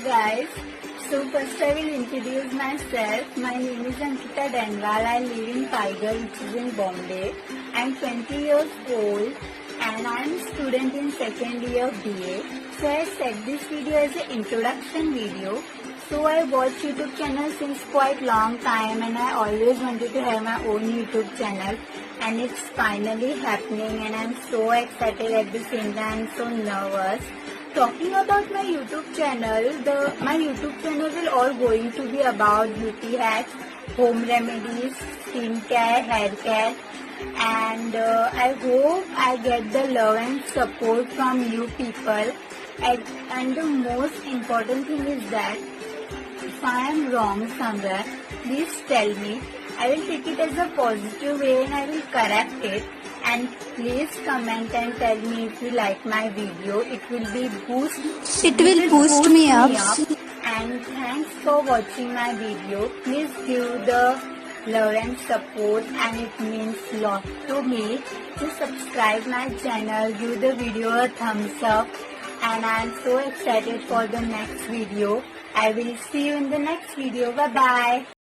guys, so first I will introduce myself. My name is Denwal. I live in Tiger, which is in Bombay. I am 20 years old and I am a student in second year of BA. So I set this video as an introduction video. So I watch YouTube channel since quite long time and I always wanted to have my own YouTube channel, and it's finally happening and I'm so excited at the same time, so nervous. Talking about my YouTube channel, my YouTube channel will all going to be about beauty hacks, home remedies, skincare, hair care, and I hope I get the love and support from you people. And the most important thing is that if I am wrong somewhere, please tell me. I will take it as a positive way and I will correct it. And please comment and tell me if you like my video. It will boost me up. And thanks for watching my video. Please give the love and support, and it means lot to me. Just subscribe my channel, give the video a thumbs up, and I am so excited for the next video. I will see you in the next video. Bye bye.